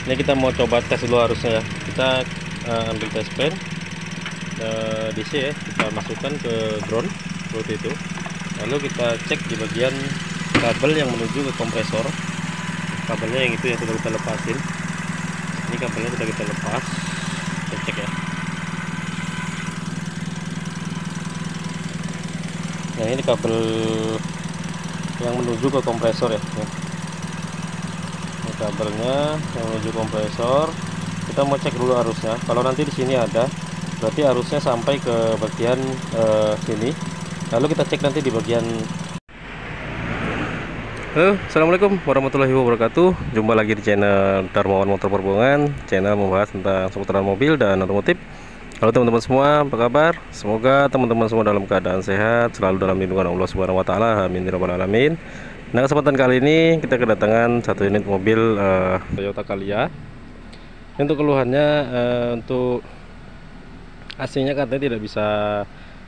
Ini kita mau coba tes dulu arusnya ya. Kita ambil test pen DC ya, kita masukkan ke ground seperti itu. Lalu kita cek di bagian kabel yang menuju ke kompresor. Kabelnya yang itu yang sudah kita lepasin. Ini kabelnya sudah kita lepas. Kita cek ya. Nah, ini kabel yang menuju ke kompresor ya. Ini kabelnya yang menuju kompresor. Kita mau cek dulu arusnya. Kalau nanti di sini ada, berarti arusnya sampai ke bagian sini. Lalu kita cek nanti di bagian. Halo, assalamualaikum warahmatullahi wabarakatuh. Jumpa lagi di channel Darmawan Motor Perhubungan, channel membahas tentang seputaran mobil dan otomotif. Halo teman-teman semua, apa kabar? Semoga teman-teman semua dalam keadaan sehat, selalu dalam lindungan Allah Subhanahu wa taala. Amin ya rabbal alamin. Nah, kesempatan kali ini kita kedatangan satu unit mobil Toyota Calya. Untuk keluhannya, untuk AC-nya katanya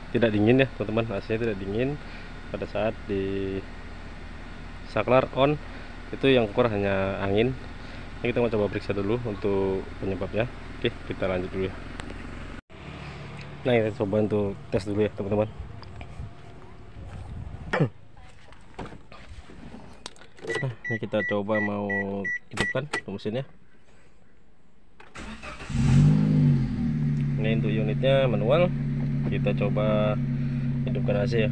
tidak dingin ya, teman-teman. AC-nya tidak dingin pada saat di saklar on, itu yang keluar hanya angin. Ini kita mau coba periksa dulu untuk penyebabnya. Oke, kita lanjut dulu ya. Nah, kita coba untuk tes dulu ya teman-teman. Nah, ini kita coba mau hidupkan mesinnya. Ini untuk unitnya manual. Kita coba hidupkan AC ya.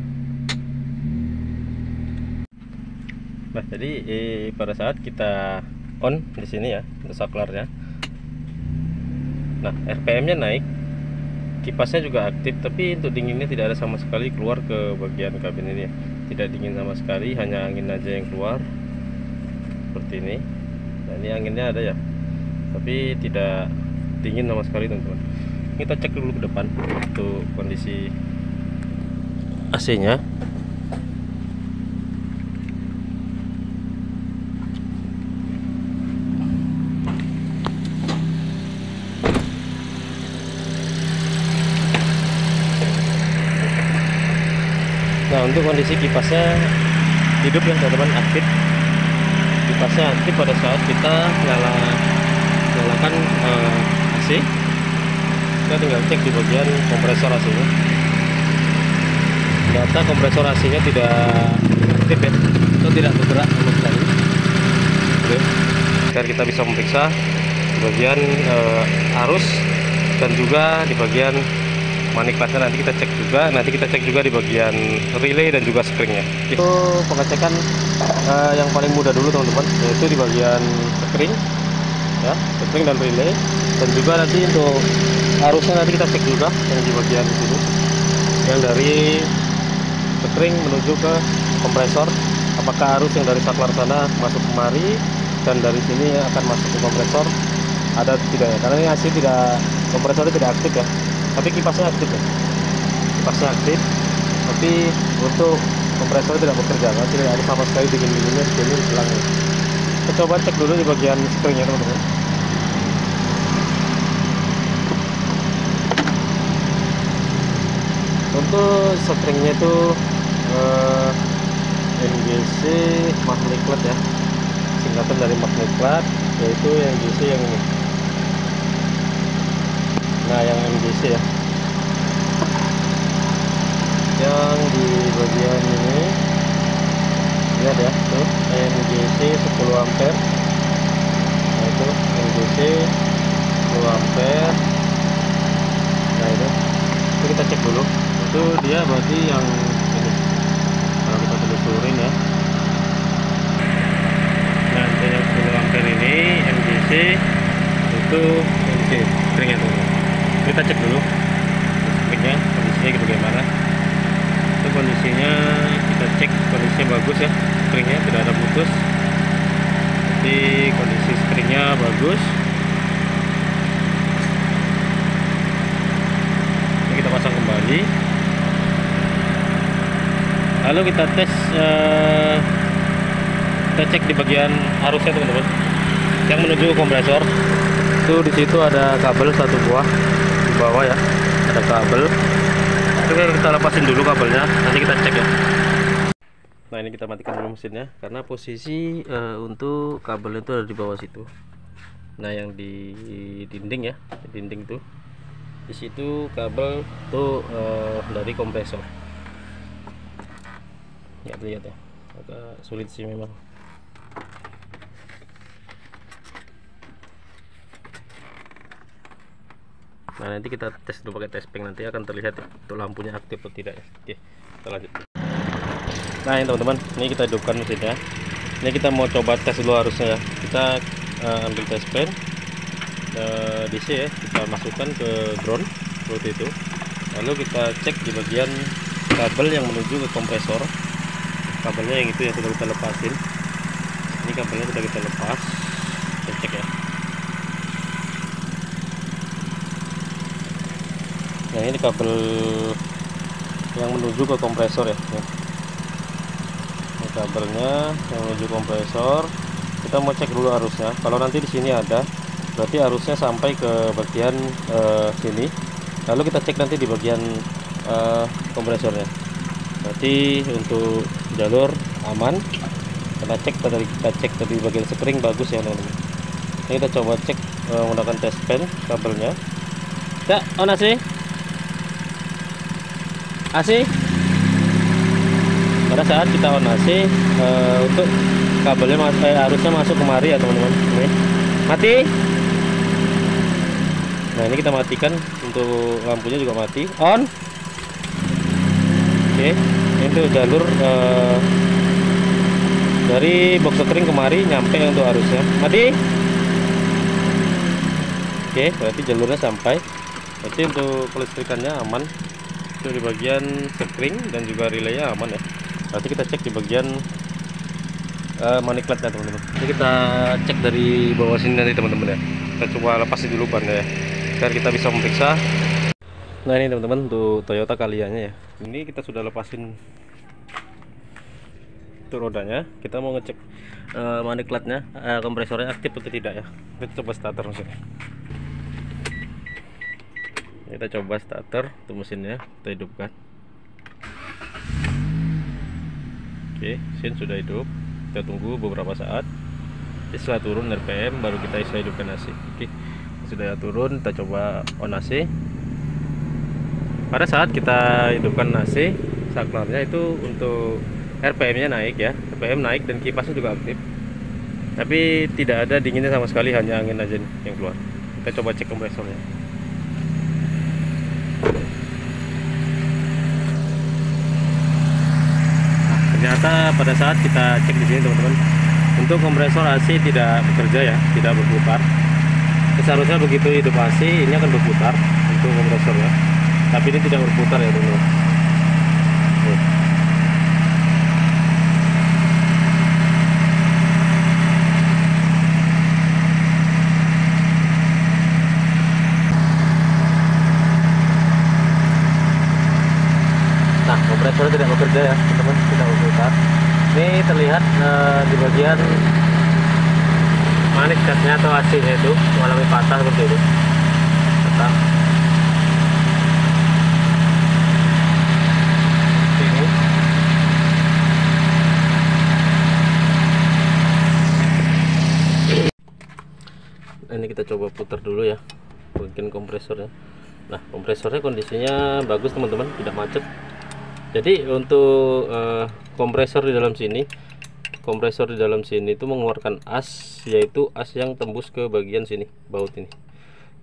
Nah, jadi pada saat kita on di sini ya untuk saklarnya. Nah, RPM-nya naik. Kipasnya juga aktif, tapi untuk dinginnya tidak ada sama sekali keluar ke bagian kabin ini ya. Tidak dingin sama sekali, hanya angin aja yang keluar seperti ini. Nah, ini anginnya ada ya, tapi tidak dingin sama sekali teman-teman. Kita cek dulu ke depan untuk kondisi AC-nya. Nah, untuk kondisi kipasnya hidup ya teman-teman, aktif. Kipasnya aktif pada saat kita nyalakan AC. Kita tinggal cek di bagian kompresor AC-nya. Data kompresor AC-nya tidak aktif ya, itu tidak bergerak sama sekali. Oke, agar kita bisa memeriksa di bagian arus dan juga di bagian maniklatnya. Nanti kita cek juga di bagian relay dan juga springnya. Itu pengecekan yang paling mudah dulu teman-teman, yaitu di bagian spring ya, spring dan relay. Dan juga nanti untuk arusnya nanti kita cek juga yang di bagian sini, yang dari spring menuju ke kompresor, apakah arus yang dari saklar sana masuk kemari dan dari sini akan masuk ke kompresor ada atau tidak ya. Karena ini AC kompresornya tidak aktif ya, tapi kipasnya aktif ya. Kipasnya aktif, tapi untuk kompresor tidak bekerja, kan? Tidak ada sama sekali dingin-dinginnya di sini hilangnya. Kita coba cek dulu di bagian springnya teman-teman. Untuk springnya itu NGC Magniclat ya, singkatan dari Magniclat, yaitu yang NGC yang ini. Nah, yang NGC ya, yang di bagian ini lihat ya, tuh NGC 10 ampere. Nah, itu NGC 10 ampere. Nah, itu kita cek dulu. Itu dia berarti yang ini, kalau kita telusurin ya. Nah, untuk yang 10 ampere ini NGC itu NGC springnya tuh. Kita cek dulu springnya kondisinya bagaimana. Itu kondisinya kita cek, kondisinya bagus ya, springnya tidak ada putus. Jadi kondisi springnya bagus. Ini kita pasang kembali. Lalu kita tes, kita cek di bagian arusnya teman-teman, yang menuju kompresor. Itu di situ ada kabel satu buah di bawah ya, ada kabel. Itu kita lepasin dulu kabelnya, nanti kita cek ya. Nah, ini kita matikan dulu mesinnya karena posisi untuk kabel itu ada di bawah situ. Nah yang di dinding ya, di dinding tuh, di situ kabel tuh dari kompresor. Ya lihat ya, agak sulit sih memang. Nah nanti kita tes dulu pakai tespeng, nanti akan terlihat ya, untuk lampunya aktif atau tidak ya. Oke, kita lanjut. Nah ini teman-teman, ini kita hidupkan mesinnya. Ini kita mau coba tes dulu arusnya ya. Kita ambil tespeng DC ya, kita masukkan ke ground seperti itu. Lalu kita cek di bagian kabel yang menuju ke kompresor. Kabelnya yang itu yang sudah kita lepasin. Ini kabelnya sudah kita lepas. Kita cek ya. Nah ini kabel yang menuju ke kompresor ya. Ini kabelnya yang menuju kompresor. Kita mau cek dulu arusnya. Kalau nanti di sini ada, berarti arusnya sampai ke bagian sini. Lalu kita cek nanti di bagian kompresornya. Berarti untuk jalur aman. Kita cek tadi bagian spring bagus ya teman-teman. Ini kita coba cek menggunakan tespeng kabelnya. Ya, on AC. AC. Pada saat kita on AC, untuk kabelnya arusnya masuk kemari ya teman-teman. Ini mati. Nah ini kita matikan, untuk lampunya juga mati. On. Oke, ini tuh jalur dari box sekring kemari nyampe untuk arusnya. Mati. Oke, berarti jalurnya sampai. Berarti untuk kelistrikannya aman. Itu di bagian sekring dan juga relaynya aman ya. Nanti kita cek di bagian maniklatnya teman-teman. Ini kita cek dari bawah sini nanti teman-teman ya. Kita coba lepasin dulu ban ya, biar kita bisa memeriksa. Nah ini teman-teman untuk Toyota Calya-nya ya. Ini kita sudah lepasin untuk rodanya. Kita mau ngecek maniklatnya, kompresornya aktif atau tidak ya. Kita coba starter mesinnya. Kita coba starter untuk mesinnya, kita hidupkan. Oke, mesin sudah hidup. Kita tunggu beberapa saat. Setelah turun RPM baru kita bisa hidupkan AC. Oke, sudah turun, kita coba on AC. Pada saat kita hidupkan AC, saklarnya itu untuk RPM-nya naik ya, RPM naik dan kipasnya juga aktif. Tapi tidak ada dinginnya sama sekali, hanya angin aja yang keluar. Kita coba cek kompresornya. Ternyata pada saat kita cek di sini teman-teman, untuk kompresor AC tidak bekerja ya, tidak berputar. Seharusnya begitu hidup AC ini akan berputar untuk kompresornya, tapi ini tidak berputar ya teman-teman. Nah, kompresor tidak bekerja ya teman-teman, tidak berputar. Ini terlihat di bagian manik catnya atau AC-nya itu mengalami patah seperti itu. Patah. Ini kita coba putar dulu ya bagian kompresornya. Nah kompresornya kondisinya bagus teman-teman, tidak macet. Jadi untuk kompresor di dalam sini itu mengeluarkan as, yaitu as yang tembus ke bagian sini baut ini.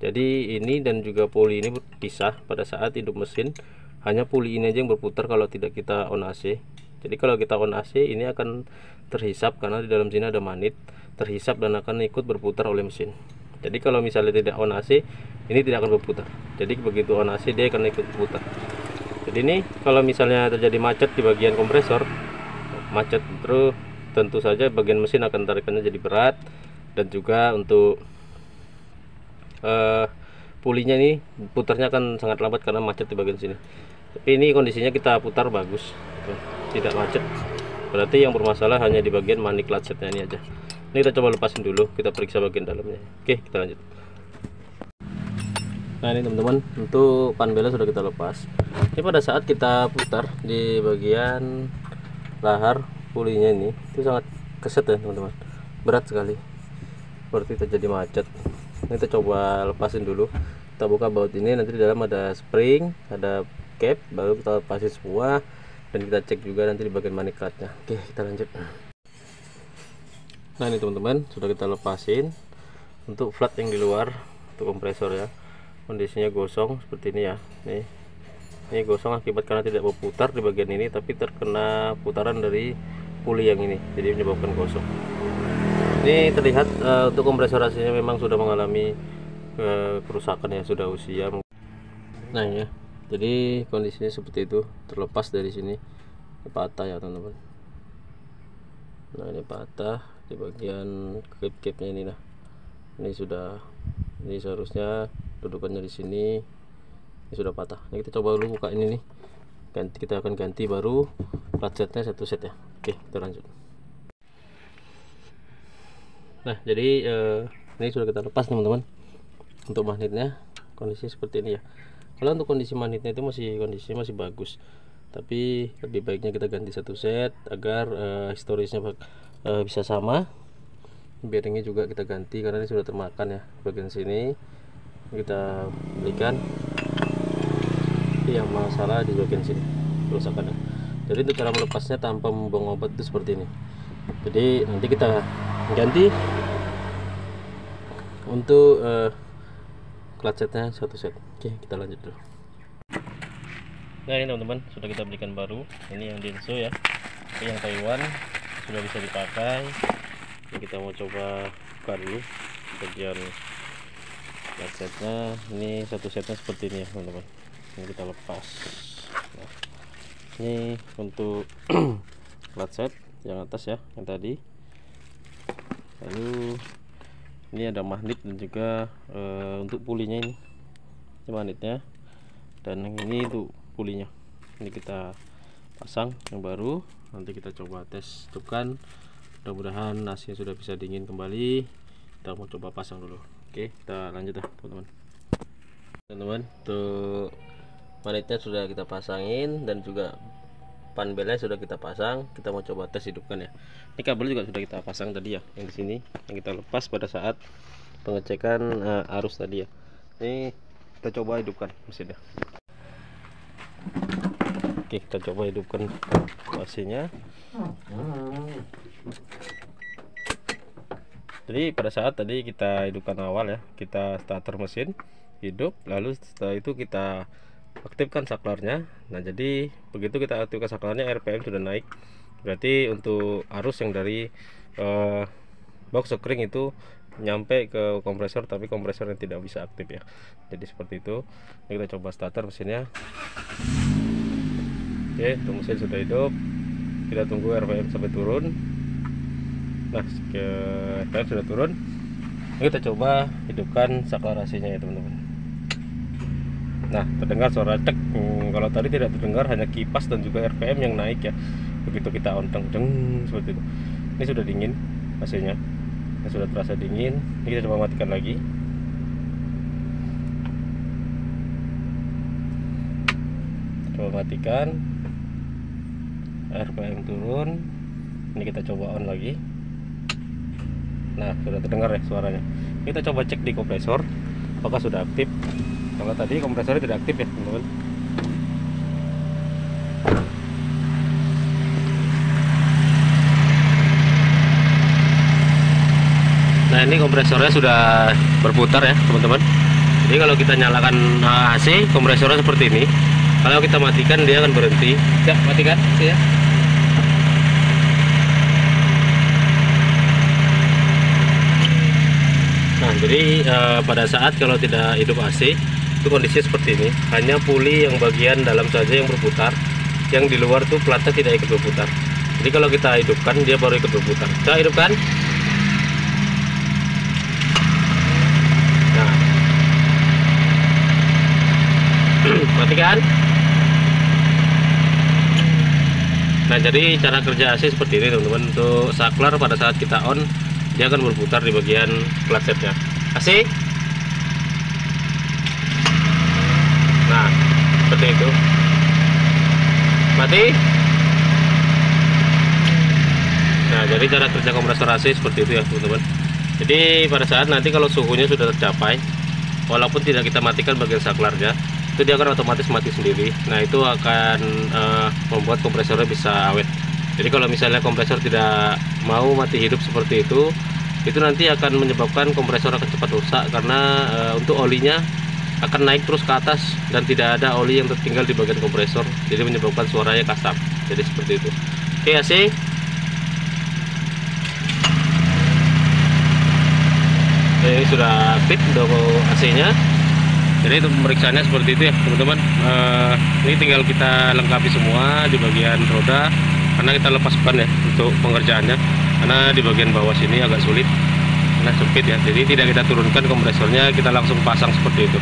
Jadi ini dan juga puli ini berpisah pada saat hidup mesin. Hanya puli ini aja yang berputar kalau tidak kita on AC. Jadi kalau kita on AC ini akan terhisap karena di dalam sini ada manit, terhisap dan akan ikut berputar oleh mesin. Jadi kalau misalnya tidak on AC, ini tidak akan berputar. Jadi begitu on AC dia akan ikut berputar. Jadi ini kalau misalnya terjadi macet di bagian kompresor, macet terus tentu saja bagian mesin akan tarikannya jadi berat, dan juga untuk pulinya ini putarnya akan sangat lambat karena macet di bagian sini. Tapi ini kondisinya kita putar bagus, tidak macet. Berarti yang bermasalah hanya di bagian manik latsetnya ini aja. Ini kita coba lepasin dulu, kita periksa bagian dalamnya. Oke, kita lanjut. Nah ini teman-teman, untuk pan belnya sudah kita lepas. Ini pada saat kita putar di bagian lahar pulinya ini, itu sangat keset ya teman-teman, berat sekali. seperti terjadi macet. Ini kita coba lepasin dulu. Kita buka baut ini, nanti di dalam ada spring, ada cap, baru kita lepasin semua, dan kita cek juga nanti di bagian maniklatnya. Oke, kita lanjut. Nah ini teman-teman, sudah kita lepasin untuk flat yang di luar, untuk kompresor ya. Kondisinya gosong seperti ini ya. Ini gosong akibat karena tidak berputar di bagian ini, tapi terkena putaran dari puli yang ini, jadi menyebabkan gosong. Ini terlihat untuk kompresor AC-nya memang sudah mengalami kerusakan ya, sudah usia. Nah ya, jadi kondisinya seperti itu, terlepas dari sini, ini patah ya teman-teman. Nah ini patah di bagian cap-capnya ini. Nah ini seharusnya dudukannya di sini. Ini sudah patah. Nah, kita coba dulu buka ini nih. Kita akan ganti baru plat setnya satu set ya. Oke, kita lanjut. Nah, jadi ini sudah kita lepas teman-teman. Untuk magnetnya kondisi seperti ini ya. Kalau untuk kondisi magnetnya itu kondisinya masih bagus. Tapi lebih baiknya kita ganti satu set agar historisnya bisa sama. Bearingnya juga kita ganti karena ini sudah termakan ya. Bagian sini kita belikan. Yang masalah di bagian sini kerusakannya. Jadi untuk cara melepasnya tanpa membuang obat itu seperti ini. Jadi nanti kita ganti untuk clutch setnya satu set. Oke, kita lanjut dulu. Nah ini teman-teman, sudah kita belikan baru. Ini yang Denso ya, ini yang Taiwan, sudah bisa dipakai. Ini kita mau coba buka dulu bagian clutch setnya. Ini satu setnya seperti ini ya teman-teman. Ini kita lepas. Nah, ini untuk clutch set yang atas ya, yang tadi. Lalu ini ada magnet dan juga untuk pulinya ini magnetnya, dan yang ini untuk pulinya. Ini kita pasang yang baru. Nanti kita coba tes hidupkan. Mudah-mudahan nasinya sudah bisa dingin kembali. Kita mau coba pasang dulu. Oke, kita lanjut ya teman-teman. Untuk magnetnya sudah kita pasangin dan juga panbelnya sudah kita pasang. Kita mau coba tes hidupkan ya. Ini kabel juga sudah kita pasang tadi ya, yang di sini yang kita lepas pada saat pengecekan arus tadi ya. Ini kita coba hidupkan mesinnya. Oke, kita coba hidupkan AC-nya. Jadi pada saat tadi kita hidupkan awal ya, kita starter mesin hidup, lalu setelah itu kita aktifkan saklarnya. Nah jadi begitu kita aktifkan saklarnya, RPM sudah naik, berarti untuk arus yang dari box sekring itu nyampe ke kompresor, tapi kompresor yang tidak bisa aktif ya. Jadi seperti itu. Ini kita coba starter mesinnya. Oke, untuk mesin sudah hidup. Kita tunggu RPM sampai turun. Nah, RPM sudah turun. Ini kita coba hidupkan saklar AC-nya ya teman-teman. Nah, terdengar suara cek. Kalau tadi tidak terdengar, hanya kipas dan juga RPM yang naik ya. Begitu kita on deng seperti itu. Ini sudah dingin AC-nya. Ini sudah terasa dingin. Ini kita coba matikan lagi. Coba matikan. RPM turun. Ini kita coba on lagi. Nah, sudah terdengar ya suaranya. Kita coba cek di kompresor apakah sudah aktif. Kalau tadi kompresornya tidak aktif ya teman-teman. Nah ini kompresornya sudah berputar ya teman-teman. Jadi kalau kita nyalakan AC, kompresornya seperti ini. Kalau kita matikan dia akan berhenti. Ya, matikan ya. Nah jadi pada saat kalau tidak hidup AC itu kondisinya seperti ini, hanya puli yang bagian dalam saja yang berputar, yang di luar tuh platnya tidak ikut berputar. Jadi kalau kita hidupkan dia baru ikut berputar. Coba hidupkan. Nah, matikan. Nah jadi cara kerja AC seperti ini teman-teman. Untuk saklar pada saat kita on dia akan berputar di bagian clutch setnya. AC. Nah, seperti itu. Mati. Nah, jadi cara kerja kompresor AC seperti itu ya, teman-teman. Jadi pada saat nanti kalau suhunya sudah tercapai, walaupun tidak kita matikan bagian saklarnya, itu dia akan otomatis mati sendiri. Nah itu akan membuat kompresornya bisa awet. Jadi kalau misalnya kompresor tidak mau mati hidup seperti itu nanti akan menyebabkan kompresor akan cepat rusak, karena untuk olinya akan naik terus ke atas dan tidak ada oli yang tertinggal di bagian kompresor, jadi menyebabkan suaranya kasar. Jadi seperti itu. Oke, AC. Ini sudah aktif untuk AC-nya. Jadi untuk pemeriksaannya seperti itu ya teman-teman. Ini tinggal kita lengkapi semua di bagian roda, karena kita lepas ban ya untuk pengerjaannya, karena di bagian bawah sini agak sulit karena sempit ya. Jadi tidak kita turunkan kompresornya, kita langsung pasang seperti itu.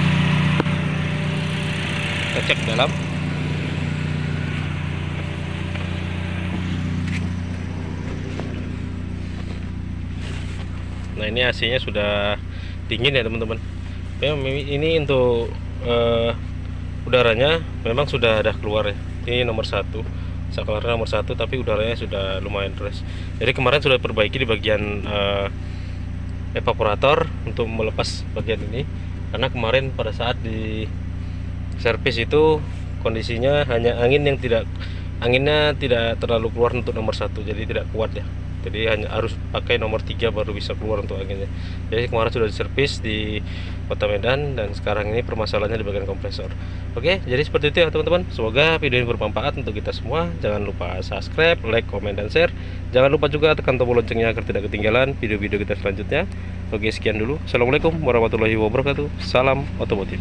Kita cek dalam. Nah ini AC-nya sudah dingin ya teman-teman. Ini untuk udaranya memang sudah ada keluar ya. Ini nomor 1, saklarnya nomor 1, tapi udaranya sudah lumayan fresh. Jadi kemarin sudah perbaiki di bagian evaporator untuk melepas bagian ini, karena kemarin pada saat di servis itu kondisinya hanya anginnya tidak terlalu keluar untuk nomor 1, jadi tidak kuat ya. Jadi hanya harus pakai nomor 3 baru bisa keluar untuk anginnya. Jadi kemarin sudah diservis di Kota Medan, dan sekarang ini permasalahannya di bagian kompresor. Oke, jadi seperti itu ya teman-teman. Semoga video ini bermanfaat untuk kita semua. Jangan lupa subscribe, like, komen, dan share. Jangan lupa juga tekan tombol loncengnya agar tidak ketinggalan video-video kita selanjutnya. Oke, sekian dulu. Assalamualaikum warahmatullahi wabarakatuh. Salam otomotif.